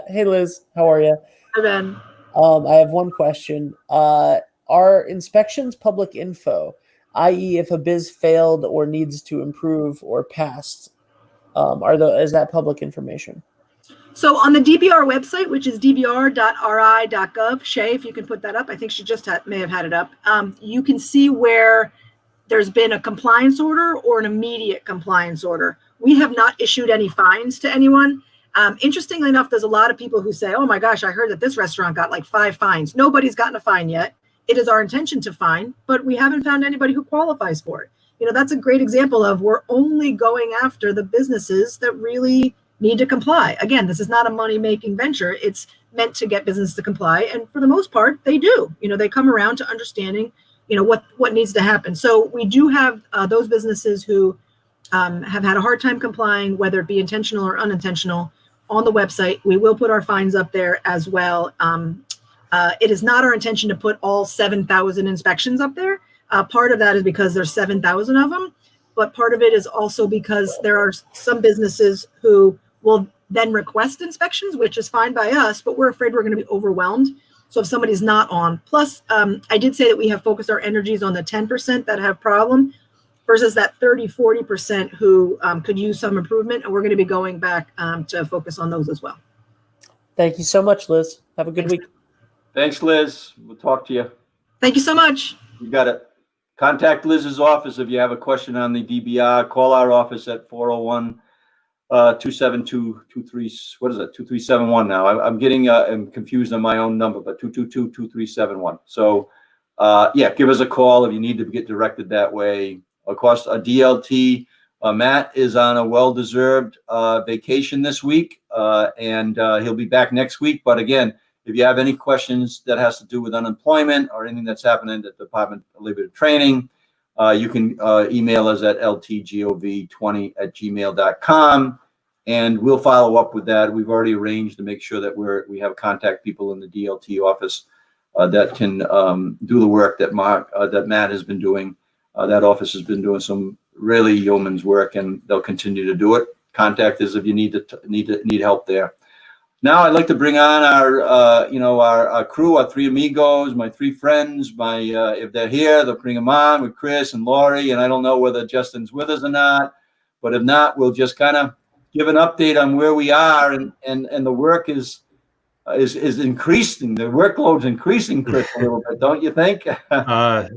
Hey, Liz, how are you? Hi, Ben. I have one question. Are inspections public info, i.e. if a biz failed or needs to improve or passed, is that public information? So on the DBR website, which is dbr.ri.gov, Shay, if you can put that up, I think she just may have had it up. You can see where there's been a compliance order or an immediate compliance order. We have not issued any fines to anyone. Interestingly enough, there's a lot of people who say, "Oh my gosh, I heard that this restaurant got like 5 fines." Nobody's gotten a fine yet. It is our intention to fine, but we haven't found anybody who qualifies for it. That's a great example of, we're only going after the businesses that really need to comply. Again, this is not a money-making venture. It's meant to get business to comply. And for the most part, they do. They come around to understanding, what needs to happen. So we do have those businesses who have had a hard time complying, whether it be intentional or unintentional, on the website. We will put our fines up there as well. It is not our intention to put all 7,000 inspections up there. Part of that is because there's 7,000 of them, but part of it is also because there are some businesses who will then request inspections, which is fine by us, but we're afraid we're going to be overwhelmed. So if somebody's not on, plus I did say that we have focused our energies on the 10% that have problem versus that 40% who could use some improvement. And we're going to be going back to focus on those as well. Thank you so much, Liz. Have a good week. Thanks, Liz. We'll talk to you. Thank you so much. You got it. Contact Liz's office if you have a question on the DBR. Call our office at 401-272-23. What is it? 2371 now. I'm getting I'm confused on my own number, but 222-2371. So yeah, give us a call if you need to get directed that way. Of course, a DLT. Matt is on a well-deserved vacation this week, and he'll be back next week. But again, if you have any questions that has to do with unemployment or anything that's happening at the Department of Labor and Training, you can email us at ltgov20@gmail.com, and we'll follow up with that. We've already arranged to make sure that we have contact people in the DLT office that can do the work that Matt has been doing. That office has been doing some really yeoman's work, and they'll continue to do it. Contact us if you need help there. Now I'd like to bring on our crew, our three amigos, my three friends. If they're here, they'll bring them on with Chris and Lori. And I don't know whether Justin's with us or not, but if not, we'll just kind of give an update on where we are, and the work is increasing. The workload's increasing, Chris, a little bit, don't you think?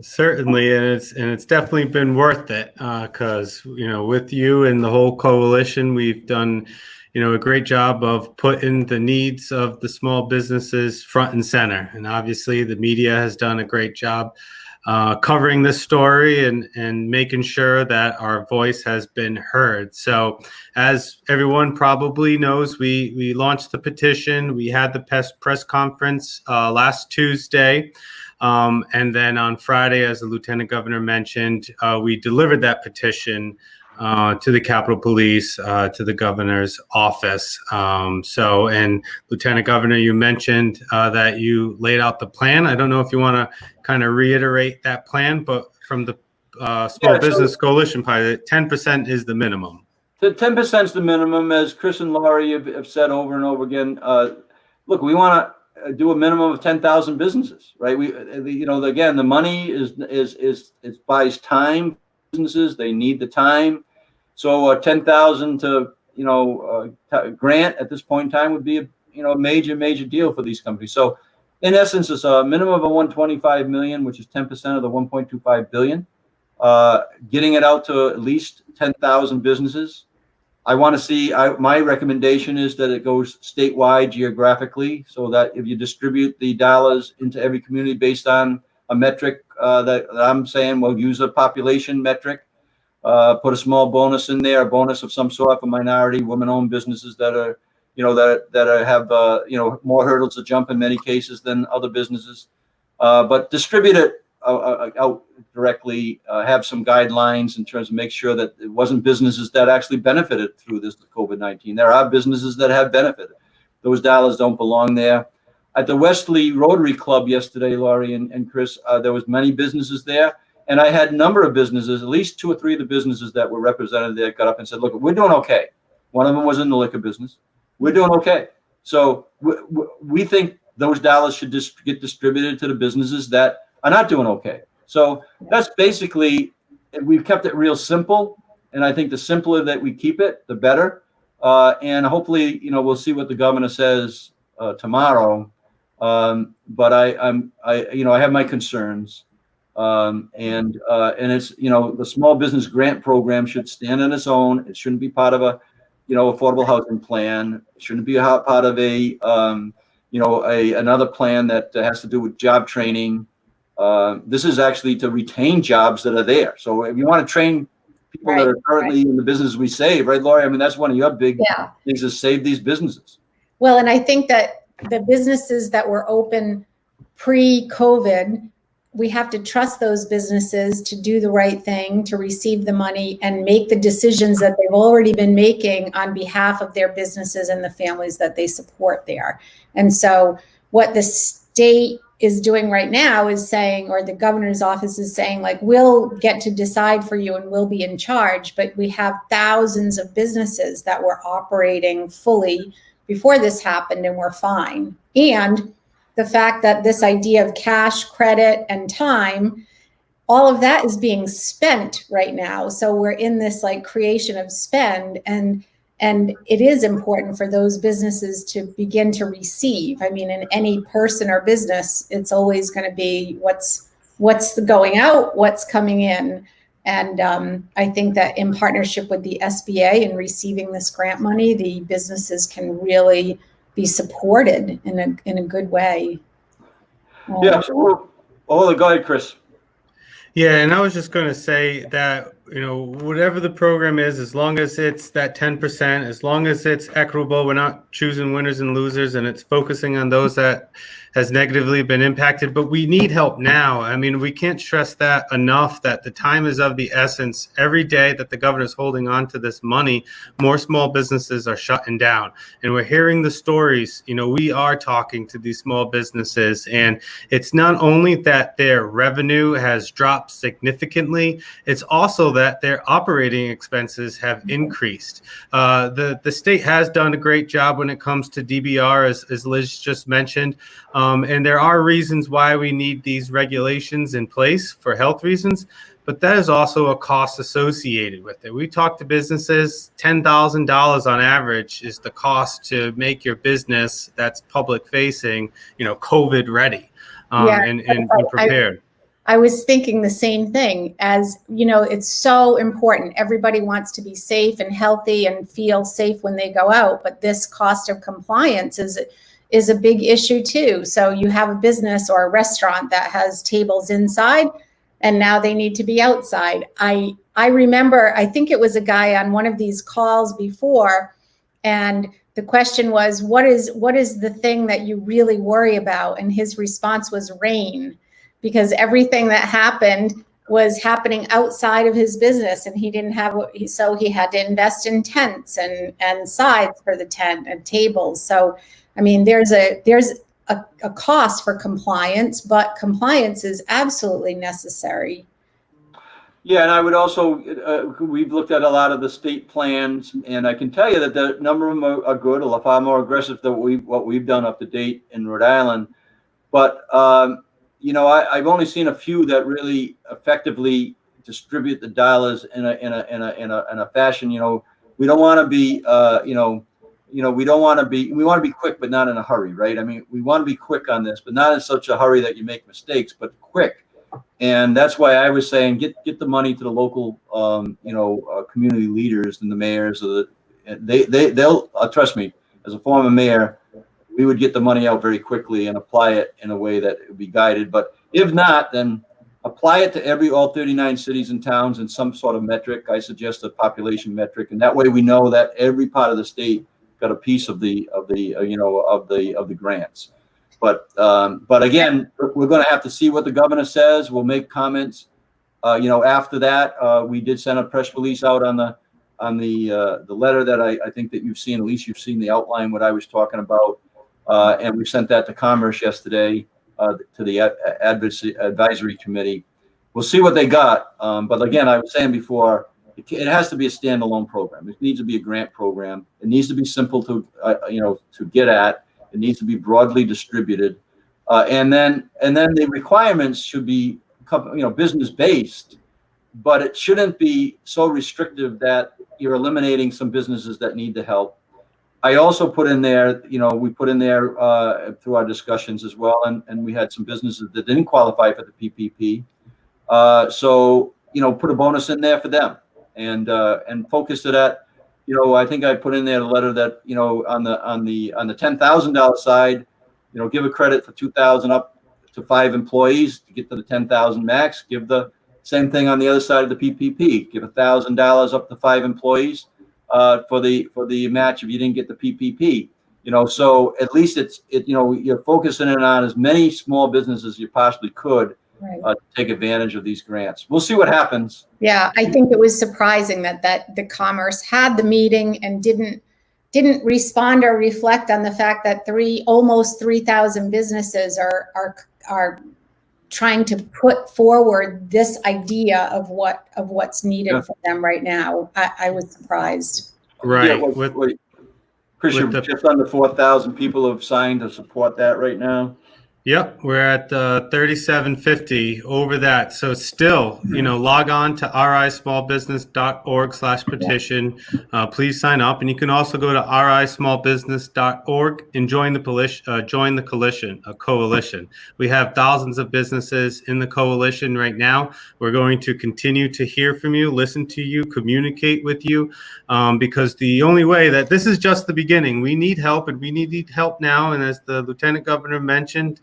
Certainly, and it's definitely been worth it because with you and the whole coalition, we've done a great job of putting the needs of the small businesses front and center, and obviously the media has done a great job covering this story and making sure that our voice has been heard. So as everyone probably knows, we launched the petition. We had the press conference last Tuesday. And then on Friday, as the Lieutenant Governor mentioned, we delivered that petition to the Capitol Police, to the governor's office. And Lieutenant Governor, you mentioned that you laid out the plan. I don't know if you want to kind of reiterate that plan, but from the Small Business Coalition pilot, 10% is the minimum. The 10% is the minimum, as Chris and Laurie have said over and over again. Look, we want to do a minimum of 10,000 businesses, right? Again, the money is buys time. Businesses, they need the time. So 10,000 to grant at this point in time would be a major deal for these companies. So in essence, it's a minimum of a 125 million, which is 10% of the 1.25 billion. Getting it out to at least 10,000 businesses. I want to see. My recommendation is that it goes statewide geographically, so that if you distribute the dollars into every community based on a metric that I'm saying, we'll use a population metric, put a small bonus in there, a bonus of some sort for minority, women-owned businesses that are, have more hurdles to jump in many cases than other businesses. But distribute it out directly, have some guidelines in terms of make sure that it wasn't businesses that actually benefited through this COVID-19. There are businesses that have benefited. Those dollars don't belong there. At the Wesley Rotary Club yesterday, Laurie and Chris, there was many businesses there. And I had a number of businesses, at least 2 or 3 of the businesses that were represented there got up and said, look, we're doing okay. One of them was in the liquor business. We're doing okay. So we think those dollars should just get distributed to the businesses that are not doing okay. So that's basically, we've kept it real simple. And I think the simpler that we keep it, the better. And hopefully, we'll see what the governor says tomorrow. But I have my concerns. And it's, the small business grant program should stand on its own. It shouldn't be part of a, affordable housing plan. It shouldn't be a part of another plan that has to do with job training. This is actually to retain jobs that are there. So if you want to train people that are currently in the business we save, right, Laurie? I mean, that's one of your big things is save these businesses. Well, and I think that the businesses that were open pre-COVID, we have to trust those businesses to do the right thing, to receive the money and make the decisions that they've already been making on behalf of their businesses and the families that they support there. And so what the state is doing right now is saying, or the governor's office is saying, like, we'll get to decide for you and we'll be in charge. But we have thousands of businesses that were operating fully before this happened and we're fine. And the fact that this idea of cash, credit, and time, all of that is being spent right now. So we're in this like creation of spend, and it is important for those businesses to begin to receive. I mean, in any person or business, it's always going to be what's going out, what's coming in. And I think that in partnership with the SBA and receiving this grant money, the businesses can really be supported in a good way. Yeah. So, go ahead, Chris. Yeah, and I was just going to say that, whatever the program is, as long as it's that 10%, as long as it's equitable, we're not choosing winners and losers, and it's focusing on those that has negatively been impacted. But we need help now. I mean, we can't stress that enough, that the time is of the essence. Every day that the governor is holding on to this money, more small businesses are shutting down. And we're hearing the stories. We are talking to these small businesses, and it's not only that their revenue has dropped significantly, it's also that their operating expenses have increased. The state has done a great job when it comes to DBR, as Liz just mentioned. And there are reasons why we need these regulations in place for health reasons, but that is also a cost associated with it. We talk to businesses, $10,000 on average is the cost to make your business that's public facing, COVID ready and prepared. I was thinking the same thing. As it's so important. Everybody wants to be safe and healthy and feel safe when they go out, but this cost of compliance is a big issue too. So you have a business or a restaurant that has tables inside, and now they need to be outside. I remember, I think it was a guy on one of these calls before, and the question was, what is the thing that you really worry about? And his response was rain, because everything that happened was happening outside of his business, and he didn't have so he had to invest in tents and sides for the tent and tables. So I mean, there's a cost for compliance, but compliance is absolutely necessary. Yeah, and I would also, we've looked at a lot of the state plans, and I can tell you that the number of them are good, a lot far more aggressive than what we've done up to date in Rhode Island. But I've only seen a few that really effectively distribute the dollars in a fashion. We don't want to be we want to be quick, but not in a hurry, right? I mean, we want to be quick on this, but not in such a hurry that you make mistakes, but quick. And that's why I was saying, get the money to the local, community leaders and the mayors. They'll trust me. As a former mayor, we would get the money out very quickly and apply it in a way that it would be guided. But if not, then apply it to all 39 cities and towns in some sort of metric. I suggest a population metric, and that way we know that every part of the state got a piece of the grants. But again, we're going to have to see what the governor says. We'll make comments. After that, we did send a press release out on the letter that I think that you've seen. At least you've seen the outline what I was talking about, and we sent that to Commerce yesterday to the advisory committee. We'll see what they got. But again, I was saying before, it has to be a standalone program. It needs to be a grant program. It needs to be simple to get at. It needs to be broadly distributed, and then the requirements should be business based, but it shouldn't be so restrictive that you're eliminating some businesses that need the help. I also put in there, we put in there through our discussions as well, and we had some businesses that didn't qualify for the PPP, so put a bonus in there for them. And focus it at, I think I put in there a letter that, on the $10,000 side, give a credit for 2,000 up to 5 employees to get to the 10,000 max. Give the same thing on the other side of the PPP. Give $1,000 up to 5 employees for the match if you didn't get the PPP. So at least you're focusing it on as many small businesses as you possibly could. Right. Take advantage of these grants. We'll see what happens. Yeah, I think it was surprising that the Commerce had the meeting and didn't respond or reflect on the fact that almost 3,000 businesses are are trying to put forward this idea of what's needed Yeah. for them right now. I was surprised. Right. Yeah, wait. Chris, with you're just under 4,000 people have signed to support that right now. Yep, we're at 3750 over that. So still, log on to rismallbusiness.org/petition. Please sign up, and you can also go to rismallbusiness.org and join the coalition. We have thousands of businesses in the coalition right now. We're going to continue to hear from you, listen to you, communicate with you, because the only way that this is just the beginning. We need help, and we need help now. And as the Lieutenant Governor mentioned,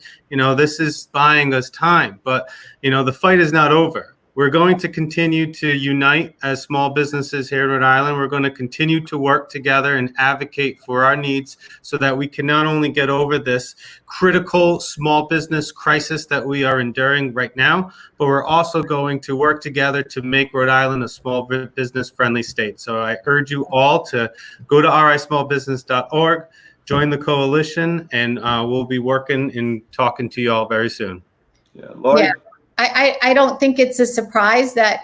this is buying us time, but, the fight is not over. We're going to continue to unite as small businesses here in Rhode Island. We're going to continue to work together and advocate for our needs so that we can not only get over this critical small business crisis that we are enduring right now, but we're also going to work together to make Rhode Island a small business friendly state. So I urge you all to go to rismallbusiness.org, join the coalition, and we'll be working and talking to you all very soon. Yeah, Lori? Yeah. I don't think it's a surprise that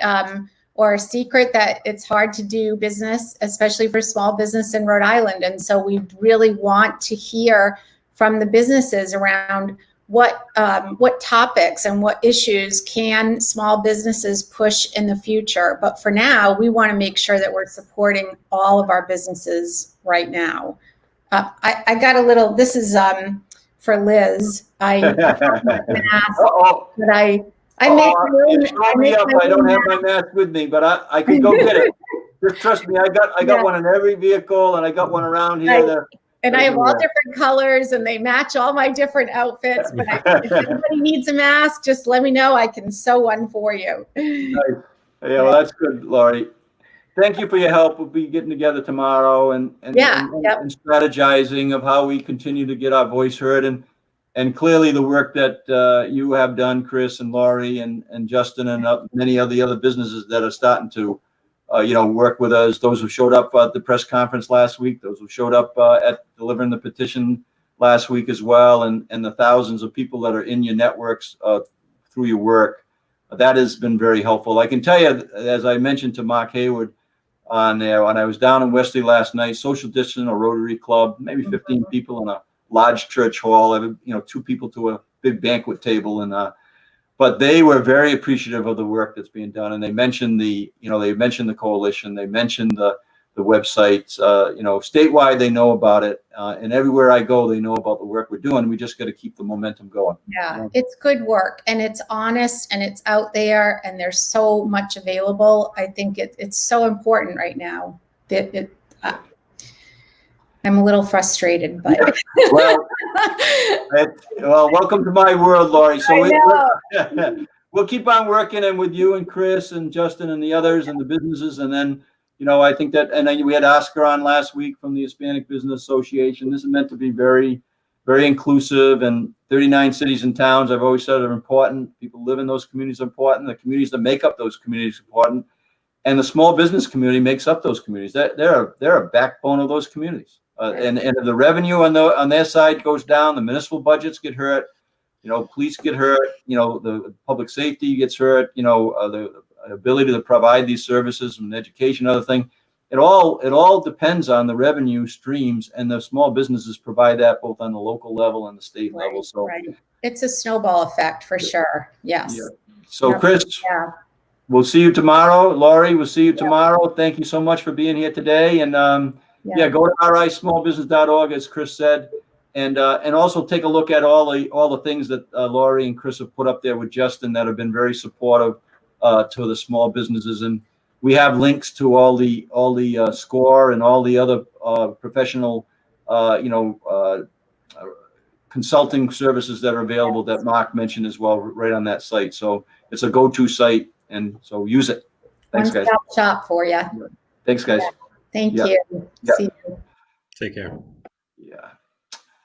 or a secret that it's hard to do business, especially for small business in Rhode Island. And so we really want to hear from the businesses around what topics and what issues can small businesses push in the future. But for now, we want to make sure that we're supporting all of our businesses right now. I got a little, this is for Liz. I make I don't have my mask with me, but I could go get it. Just trust me, I got one in every vehicle, and I got one around here. I have all different colors, and they match all my different outfits. But if anybody needs a mask, just let me know. I can sew one for you. Nice. Yeah, well, that's good, Lori. Thank you for your help. We'll be getting together tomorrow and strategizing of how we continue to get our voice heard. And clearly the work that you have done, Chris and Lori and Justin and many of the other businesses that are starting to, work with us, those who showed up at the press conference last week, those who showed up at delivering the petition last week as well, and the thousands of people that are in your networks through your work. That has been very helpful. I can tell you, as I mentioned to Mark Hayward on there, when I was down in Wesley last night, social distance, a Rotary Club, maybe 15 people in a large church hall, 2 people to a big banquet table, and but they were very appreciative of the work that's being done, and they mentioned the coalition, they mentioned the websites, statewide they know about it, and everywhere I go they know about the work we're doing. We just got to keep the momentum going. Yeah, it's good work, and it's honest, and it's out there, and there's so much available. I think it's so important right now that I'm a little frustrated, but well, welcome to my world, Lori. So we'll keep on working, and with you and Chris and Justin and the others and the businesses, and then I think that, and then we had Oscar on last week from the Hispanic Business Association. This is meant to be very, very inclusive, and 39 cities and towns, I've always said, are important. People live in those communities are important. The communities that make up those communities are important, and the small business community makes up those communities. They're a backbone of those communities. And if the revenue on their side goes down, the municipal budgets get hurt, police get hurt, the public safety gets hurt, the ability to provide these services and education, other thing. It all depends on the revenue streams, and the small businesses provide that both on the local level and the state level. So it's a snowball effect for sure. Yes. Yeah. So Chris, we'll see you tomorrow. Lori, we'll see you tomorrow. Thank you so much for being here today. And go to rismallbusiness.org, as Chris said, and also take a look at all the things that Lori and Chris have put up there with Justin that have been very supportive to the small businesses. And we have links to all the SCORE and all the other professional consulting services that are available that Mark mentioned as well, right on that site. So it's a go-to site, and so use it. Thanks, guys. One-stop shop for you. Thanks, guys. Thank you. See you. Take care. Yeah.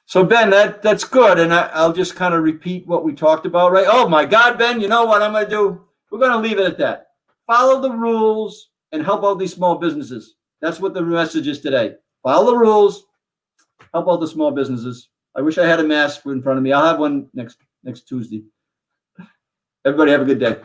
So Ben, that's good, and I'll just kind of repeat what we talked about, right? Oh my God, Ben, you know what I'm going to do? We're going to leave it at that. Follow the rules and help out these small businesses. That's what the message is today. Follow the rules, help out the small businesses. I wish I had a mask in front of me. I'll have one next next Tuesday. Everybody have a good day.